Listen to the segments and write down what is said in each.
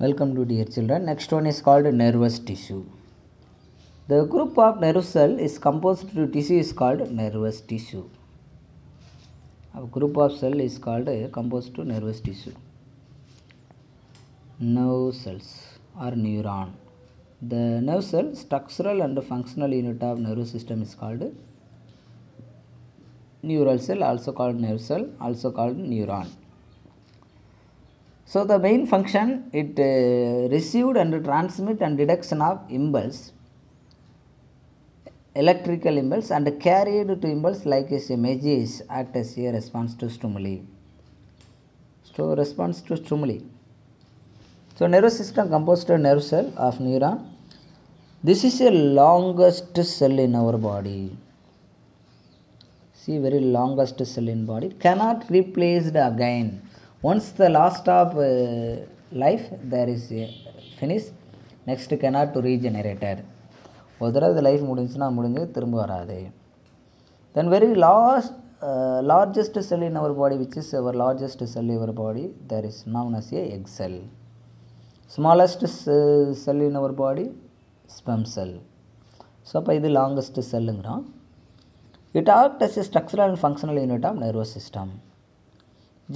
Welcome to dear children. Next one is called nervous tissue. The group of nerve cell is composed to tissue is called nervous tissue. A group of cell is called composed to nervous tissue. Nerve cells or neuron. The nerve cell, structural and functional unit of nervous system is called neural cell, also called nerve cell, also called neuron. So the main function, it received and transmit and detection of impulse, electrical impulse, and carried to impulse like a message act as a response to stimuli. So response to stimuli. So nervous system composed of nerve cell of neuron. This is the longest cell in our body. See, very longest cell in body, cannot replaced again. Once the last of life, there is finish. Next cannot regenerated. ஒரு தடவை இந்த life முடிஞ்சுன்னா முடிஞ்சு திரும்ப வராது. Then very largest cell in our body, which is our largest cell in our body, there is known as a egg cell. Smallest cell in our body, sperm cell. So அப்போ இது longest cellங்கிறோம். It acts as a structural and functional unit of nervous system.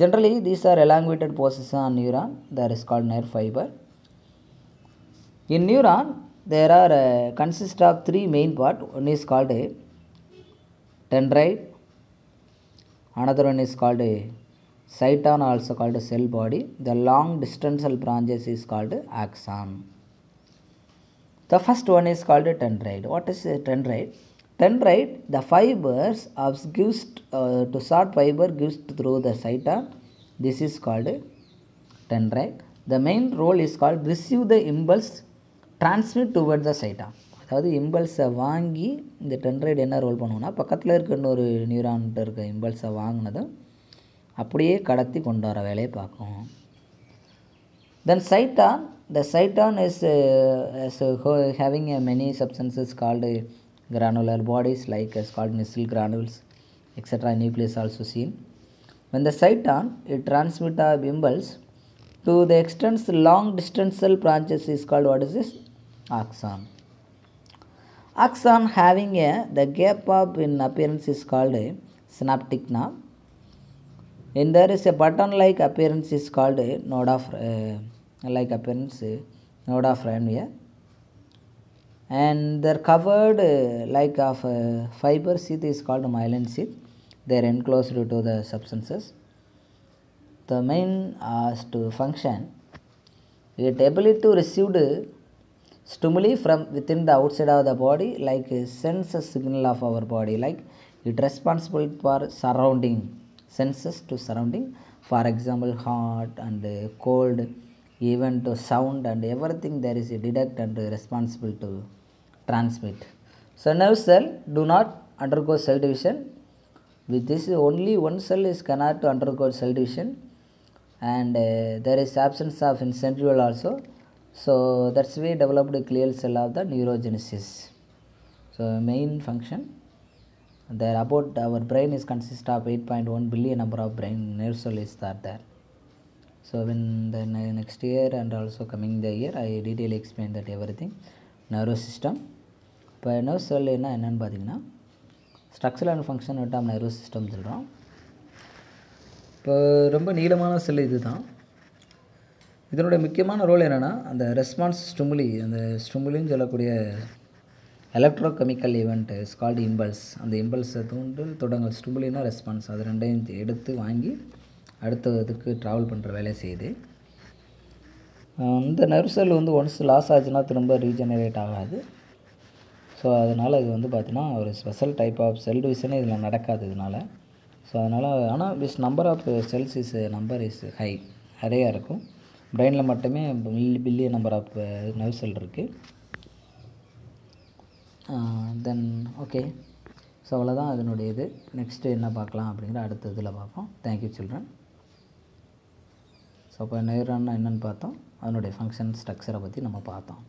Generally, these are elongated positions on neuron. That is called nerve fiber. In neuron, there are consist of three main parts. One is called a dendrite. Another one is called a cyton, also called a cell body. The long distantial branches is called axon. The first one is called a dendrite. What is a dendrite? Dendrite, the fibers gives to short fiber gives through the cyton. This is called dendrite. The main role is called receive the impulse, transmit toward the cyton. அதாவது இம்பல்ஸை வாங்கி இந்த dendrite என்ன role பண்ணுவோம்னா, பக்கத்தில் இருக்க இன்னொரு நியூரான்கிட்ட இருக்க இம்பல்ஸை வாங்கினதும் அப்படியே கடத்தி கொண்டு வர வேலையை பார்க்கும். Then cyton, the cyton is having many substances called granular bodies like is called Nissl granules, etc. Nucleus also seen. When the cyton, it transmits a impulse to the extent long distantial branches is called, what is this? Axon. Axon having the gap up in appearance is called a synaptic nerve. And there is a button-like appearance is called a node of Ranvier. And they're covered like of fiber sheath is called myelin sheath. They are enclosed to the substances. The main to function, it ability to receive the stimuli from within the outside of the body, like sense signal of our body, like it responsible for surrounding senses to surrounding. For example, hot and cold, even to sound and everything there is a detect and responsible to transmit. So nerve cell do not undergo cell division. With this only one cell is cannot undergo cell division, and there is absence of in centriole also. So that's why developed a clear cell of the neurogenesis. So main function there about our brain is consist of 8.1 billion number of brain nerve cells is there. So when the next year and also coming the year, I detail explain that everything. Nervous system. இப்போ nerve cell என்னென்னு பார்த்தீங்கன்னா, structural and function of nervous system சொல்கிறோம். இப்போ ரொம்ப நீளமான செல் இது தான். இதனுடைய முக்கியமான ரோல் என்னென்னா, அந்த ரெஸ்பான்ஸ் ஸ்டிமுலி, அந்த ஸ்டிமுலின்னு சொல்லக்கூடிய electrochemical event is called impulse. அந்த இம்பல்ஸை தொடங்கல் ஸ்டிமுலினா ரெஸ்பான்ஸ், அது ரெண்டையும் எடுத்து வாங்கி அடுத்ததுக்கு ட்ராவல் பண்ணுற வேலையை செய்யுது. இந்த நர்வ் செல் ஒன்ஸ் லாஸ் ஆச்சுன்னா திரும்ப ரீஜெனரேட் ஆகாது. ஸோ அதனால் இது பார்த்தீங்கன்னா ஒரு ஸ்பெஷல் டைப் ஆஃப் செல் டிவிஷனே இதில் நடக்காது இதனால். ஸோ அதனால் ஆனால் விஸ் number of cells is number is நிறையா இருக்கும். பிரெயினில் மட்டுமே billion number of nerve cell இருக்குது. தென் ஓகே, ஸோ அவ்வளோதான் அதனுடைய இது. நெக்ஸ்ட்டு என்ன பார்க்கலாம் அப்படிங்கிற அடுத்த இதில் பார்ப்போம். Thank you children. ஸோ இப்போ நியூரான்னா என்னென்னு பார்த்தோம், அதனுடைய ஃபங்க்ஷன் ஸ்ட்ரக்சரை பற்றி நம்ம பார்த்தோம்.